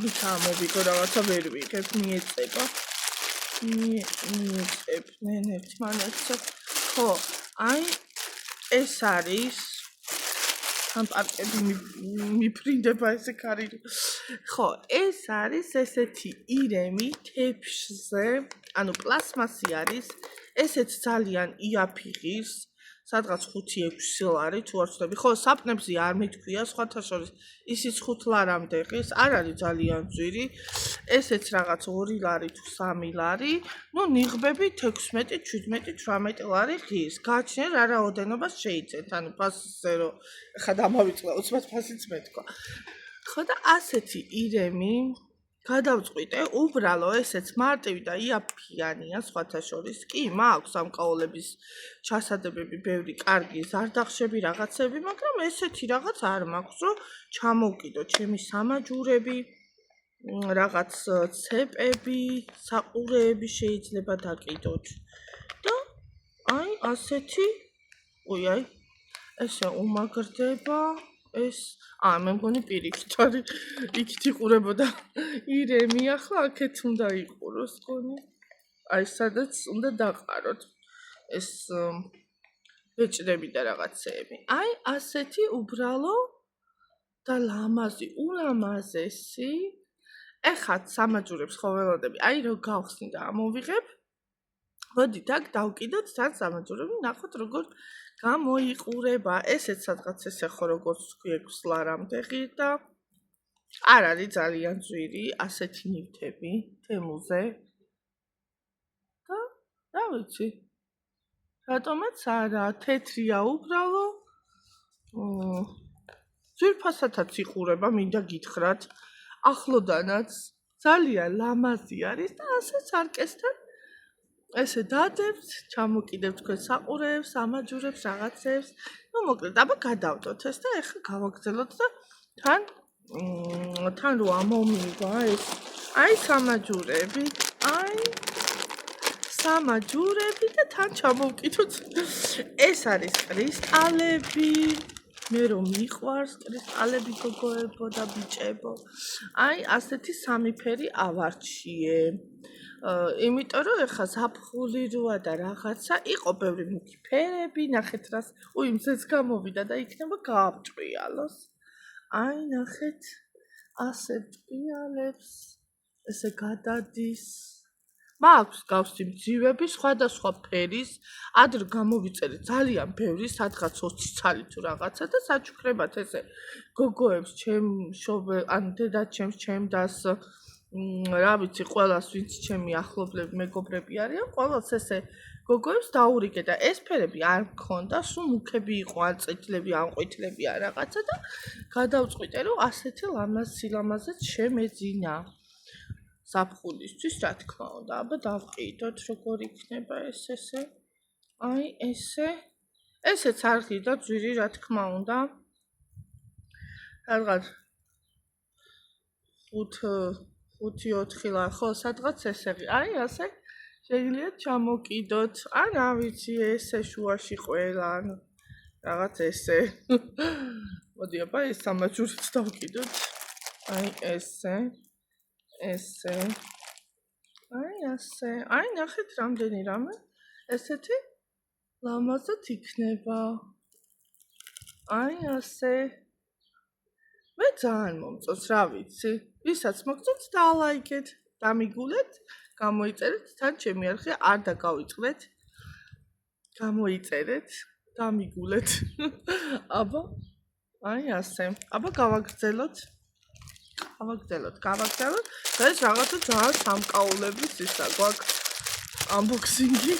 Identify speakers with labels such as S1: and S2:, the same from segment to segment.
S1: ვითაა მოვიგო რაღაცა ვერ ვიგებ მიეწება მიეწებდნენ ერთმანეთს ხო აი ეს არის ამ პარკები მიფრინდება ესე ქარი ხო ეს არის ესეთი ირემი თეფშზე ანუ პლასმასი არის ესეც ძალიან იაფიღის სადღაც 5-6 ლარი თუ არ ვცდები ხო საპნებზე არ მითქვია სხვათა შორის ისიც 5 ლარამდე ღირს არ არის ძალიან ძვირი ესეც რაღაც 2 ლარი თუ 3 ლარი ნუ ნიღბები 16 17 18 ლარი ღირს გააჩნია რა რაოდენობას შეიცეთ ანუ ფასზე რომ ხა დამავიწყდა უცბად ფასიც მეთქვა ხო და ასეთი ირემი გადავწყვიტე უბრალო ესეც მარტივი და იაფიანია სხვათა შორის კი მაქვს ამ კაოლების ჩასადებები ბევრი კარგი ზარდახშები რაღაცები მაგრამ ესეთი რაღაც არ მაქვს რომ ჩამოვკიდო ჩემი სამაჯურები რაღაც ცეპები საყურეები შეიძლება დაკიდოთ და აი ასეთი აი ესე უმაგრდება ეს მე მგონი პირიქით არის იქით იყურებოდა ირემი ახლა აქეთ უნდა იყუროს გონი აი სადაც უნდა დაყაროთ ეს ბეჭდები და რაღაცეები აი ასეთი უბრალო და ლამაზი ულამაზესი ეხლა სამაჯურებს ხო ველოდები აი რო გავხსნი და ამოვიღებ მოდით აქ დავკიდოთ თან სამაჯურები ნახოთ როგორ გამოიყურება ესეც სადღაც ესე ხო როგორც თქვი 6 ლარამდე ღირ და არ არის ძალიან ძვირი ასეთი ნივთები თემუზე და რა ვიცი რატომაც არა თეთრია უბრალო ძვირფასათაც იყურება მინდა გითხრათ ახლოდანაც ძალიან ლამაზი არის და ასე სარკესთან ესე დადებთ, ჩამოკიდებთ თქვენ საყურეებს, სამაჯურებს, რაღაცებს. ნუ მოკლედ, აბა გადავდოთ ეს და ეხლა გავაგრძელოთ და თან რო ამომივა ეს აი სამაჯურები, სამაჯურები და თან ჩამოვკიდოთ. ეს არის კრისტალები. მე რომ მიყვარს კრისტალები გოგოებო და ბიჭებო. აი ასეთი სამი ფერი ავარჩიე. იმიტომ რომ ეხა ზაფხული როა და რაღაცა იყო ბევრი მუქი ფერები, ნახეთ რას, იმზეც გამოვიდა და იქნება გააბჭყიალოს. აი ნახეთ, ასე ჭყიალებს, ესე გადადის. მაქვს გავსი მძივები სხვადასხვა ფერის, ადრე გამოვიწერე ძალიან ბევრი, სადღაც 20 ცალი თუ რაღაცა და საჩუქრებად ესე გოგოებს ჩემ ან დედაჩემს, ჩემდას რა ვიცი, ყველას ვინც ჩემი ახლობლები, მეგობრები არიან, ყველას ესე გოგოებს დაურიგე და ეს ფერები არ მქონდა, სულ მუქები იყო, ან წითლები, ან ყვითლები ან რაღაცა და გადავწყვიტე, რომ ასეთი ლამაზ-სილამაზეც შემეძინა. ზაფხულისთვის, რა თქმა უნდა, აბა დავყიდოთ, როგორ იქნება ეს ესე. აი ესე. ესეც არ ღირდა ძვირი, რა თქმა უნდა. რაღაც 5-4 ლარი, ხო, სადღაც ესეღი. აი ასე შეგიძლიათ ჩამოკიდოთ. ან რა ვიცი, ესე შუაში ყველა, ან რაღაც ესე. მოდი, აბა ეს სამაჯურიც დავკიდოთ. აი ესე. ესე. აი ასე. აი ნახეთ რამდენი რამე. ესეთი ლამაზად იქნება. აი ასე. მე ძალიან მომწონს, რა ვიცი. ვისაც მოგწონს დალაიქეთ, დამიგულეთ, გამოიწერეთ თან ჩემი არხი, არ დაგავიწყდეთ. გამოიწერეთ, დამიგულეთ. აბა აი ასე. აბა გავაგრძელოთ. გავაგრძელოთ. ეს რაღაცა ძალიან სამკაულების ისა გვაქვს unboxing-ი.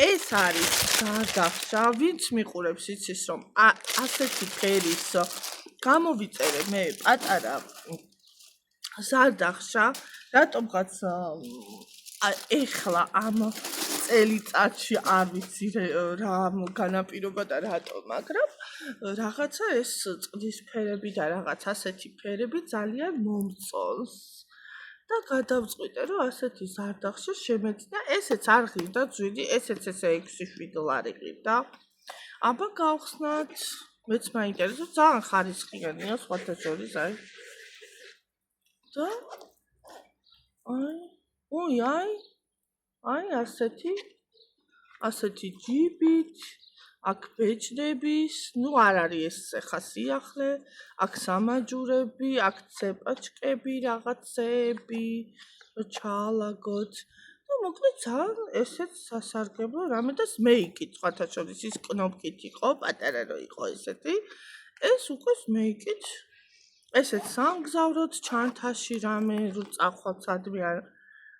S1: ეს არის ზარდახშა, ვინც მიყურებს იცის რომ ასეთი ფერის გამოვიწერე მე პატარა ზარდახშა, რატომღაც ეხლა ამ წელიწადში არ ვიცი რა განაპირობა და რატომ, მაგრამ რაღაცა ეს წყლის ფერები და რაღაც ასეთი ფერები ძალიან მომწონს. და გადავწყვიტე, რომ ასეთი ზარდახშა შემეძინა, ესეც არ ღირდა ძვირი, ესეც ესე 6-7 ლარი ღირდა. აბა გავხსნათ, მეც მაინტერესებს, ძალიან ხარისხიანია სხვათა შორის, აი. და აი ასეთი ჯიბით აქ ბეჭდების, ნუ არ არის ეს ხა სიახლე, აქ სამაჯურები, აქ ცეპაჩკები, რაღაცეები, ჩაალაგოთ. და მოკლედ ძალიან ესეც სასარგებლო რამე და მეიკით სხვათა შორის ის კნოპკით იყო, პატარა რო იყო ესეთი. ეს უკვე მეიკით ესეც სამგზავროთ ჩანთაში რამე რო წახვალთ სადმე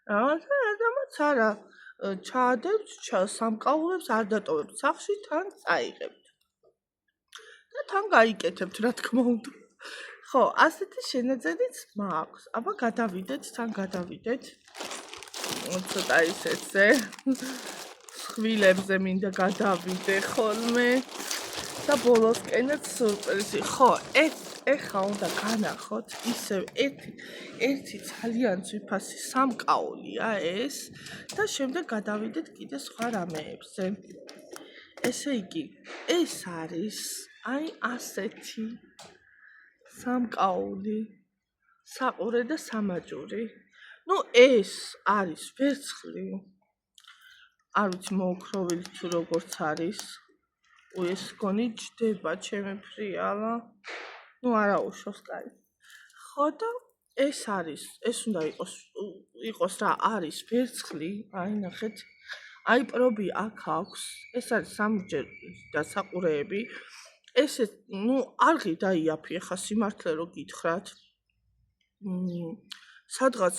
S1: რაღაცა რამაც არა ჩაადებთ სამკაულებს არ დატოვებთ სახში თან წაიღებთ და თან გაიკეთებთ რა თქმა უნდა. ხო, ასეთი შენაძენიც მაქვს. აბა გადავიდეთ, თან გადავიდეთ. ცოტა ისეთზე ხვილებზე მინდა გადავიდე ხოლმე და ბოლოსკენაც სურპრიზი. ხო, ეხა უნდა განახოთ ისევ ერთი ძალიან ძვირფასი სამკაულია ეს და შემდეგ გადავიდეთ კიდე სხვა რამეებზე. ესე იგი, ეს არის აი ასეთი სამკაული, საყურე და სამაჯური. ნუ ეს არის ვერცხლი. არ ვიცი მოოქროვილი თუ როგორც არის. ეს გონი ჯდება ჩემი ფრიალა. ნუ არა უშავს კაი. ხო და ეს არის, ეს უნდა იყოს რა არის ვერცხლი, აი ნახეთ. აი პრობი აქ აქვს. ეს არის სამჯერ და საყურეები. ესე ნუ არღი დაიაფი ხა სიმართლე რო გითხრათ. სადღაც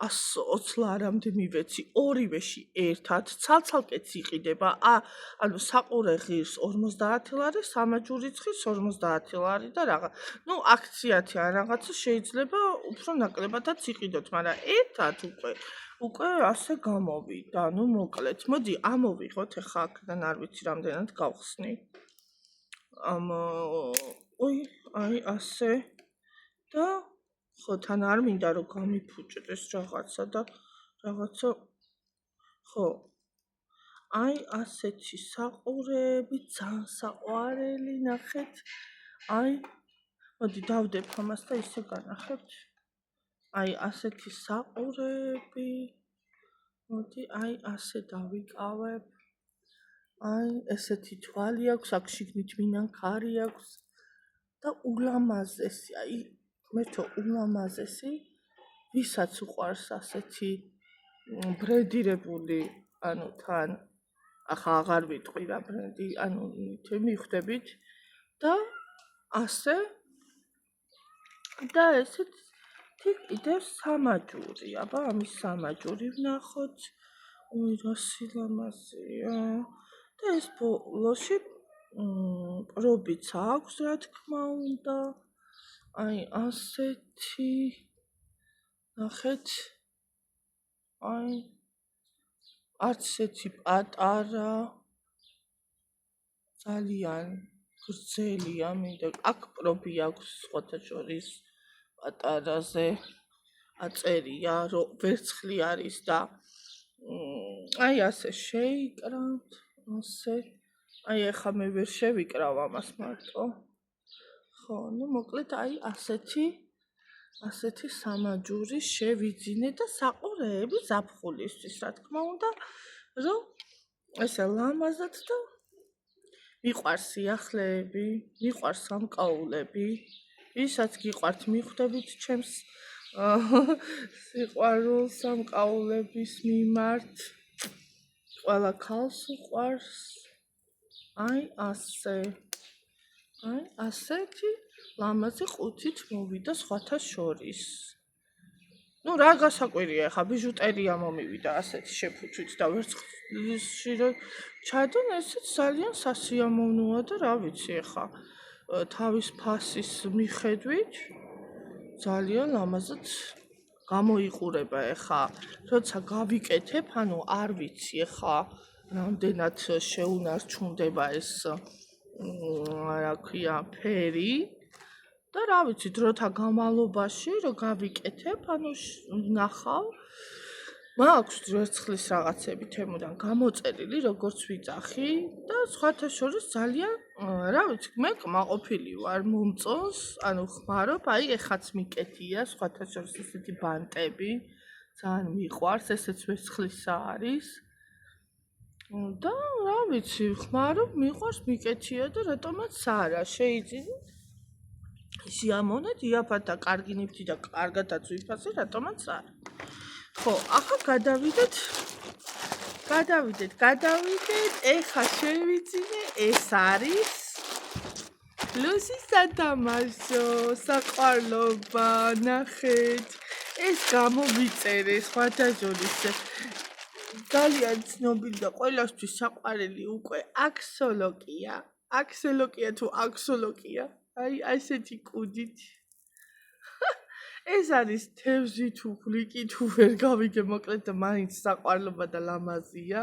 S1: 120 ლარამდე მივეცი ორივეში ერთად, ცალცალკეც იყიდება. ანუ საყურე ღირს 50 ლარი, სამაჯურიც ღირს 50 ლარი და რაღაც. ნუ აქციათი ან რაღაცა შეიძლება უფრო ნაკლებადაც იყიდოთ, მაგრამ ერთად უკვე ასე გამოვიდა. ნუ მოკლედ, მოდი ამოვიღოთ ახლა აქედან არ ვიცი რამდენად გავხსნი. აი ასე და ხო თან არ მინდა რომ გამიფუჭდეს რაღაცა და რაღაცა ხო აი ასეთი საყურეები ძალიან საყვარელი ნახეთ აი მოდი დავდებ ამას და ისე განახებთ აი ასეთი საყურეები მოდი აი ასე დავიკავებ აი ესეთი თვალი აქვს აქ შიგნით მინანქარი აქვს და ულამაზესი აი მეთო ულამაზესი ვისაც უყვარს ასეთი ბრენდირებული ანუ თან ახლა აღარ ვიტყვი რა ბრენდი ანუ მივხვდებით და ასე და ესეთ კიდევ სამაჯური აბა ამის სამაჯური ვნახოთ ой რა სილამაზეა და ეს ბოლოში პრობიც აქვს რა თქმა უნდა აი ასეთი ნახეთ აი არც ესეთი პატარა ძალიან გრძელია მინდა აქ პრობი აქვს სხვათა შორის პატარაზე აწერია რომ ვერცხლი არის და აი ასე შეიკრავთ ასე აი ახლა მე ვერ შევიკრავ ამას მარტო ხო ნუ მოკლედ აი ასეთი სამაჯური შევიძინე და საყურეები ზაფხულისთვის რა თქმა უნდა რომ ესე ლამაზად და მიყვარს სიახლეები მიყვარს სამკაულები ვისაც გიყვართ მიხვდებით ჩემს სიყვარულ სამკაულების მიმართ ყველა ქალს უყვარს აი ასე აი ასეთი ლამაზი ყუთით მოვიდა სხვათა შორის. ნუ რა გასაკვირია ხა ბიჟუტერია მომივიდა ასეთი შეფუთვით და ვერცხლში რომ ჩადონ ესეც ძალიან სასიამოვნოა და რა ვიცი ხა თავის ფასის მიხედვით ძალიან ლამაზად გამოიყურება ხა როცა გავიკეთებ ანუ არ ვიცი ხა რამდენად შეუნარჩუნდება ეს რა ქვია ფერი და რა ვიცი დროთა განმავლობაში რომ გავიკეთებ ანუ ნახავ მაქვს ვერცხლის რაღაცები თემოდან გამოწერილი, როგორც ვიძახი და სხვათა შორის ძალიან, რა ვიცი, მე კმაყოფილი ვარ მომწონს, ანუ ხმარობ, აი ეხაც მიკეთია, სხვათა შორის ესეთი ბანტები, ძალიან მიყვარს, ესეც ვერცხლისა არის. და რა ვიცი, ხმარობ, მიყვარს, მიკეთია და რატომაც არა, შეიძინეთ სიამოვნეთ, იაფად და კარგი ნივთი და კარგადაც ვიფასე, რატომაც არა. ხო, ახლა გადავიდეთ, ეხა შევიძინე, ეს არის ლუსის სათამაშო, საყვარლობა, ნახეთ, ეს გამოვიწერე სხვათა შორის ძალიან ცნობილი და ყველასთვის საყვარელი უკვე აქსოლოკია თუ აქსოლოკია, აი ასეთი კუდით. ეს არის თევზი თუ გლიკი თუ ვერ გავიგე, მოკლედ და მაინც საყვარლობა და ლამაზია.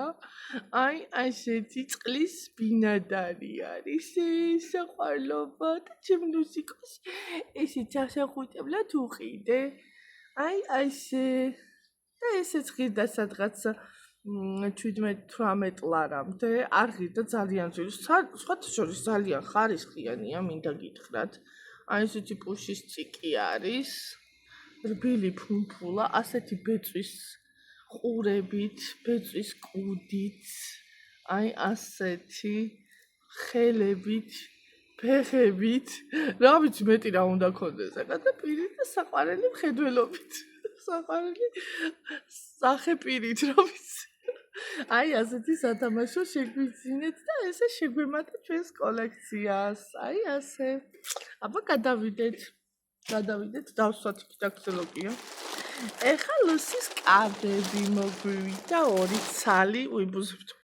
S1: აი ასეთი წყლის ბინადარი არის საყვარლობა და ჩემ ლუსიკოს ესე ჩასახუტებლად უყიდე. აი ასე და ესეც ღირდა სადღაც 17-18 ლარამდე, არ ღირდა ძალიან ძვირი, სხვათა შორის ძალიან ხარისხიანია, მინდა გითხრათ. აი ესეთი პუშის ციკი არის, რბილი ფუმფულა, ასეთი ბეწვის ყურებით, ბეწვის კუდით, აი ასეთი ხელებით, ფეხებით, რა ვიცი მეტი რა უნდა ქონდეს აკა და პირით და საყვარელი მხედველობით, საყვარელი სახე-პირით, რა ვიცი. აი ასეთი სათამაშო შეგვიძინეთ და ესე შეგვემატა ჩვენს კოლექციას. აი ასე. აბა გადავიდეთ, დავსვათ იქით აქსოლოკია. ეხა ლუსის კაბები მოგვივიდა, 2 ცალი, უიბუზებთ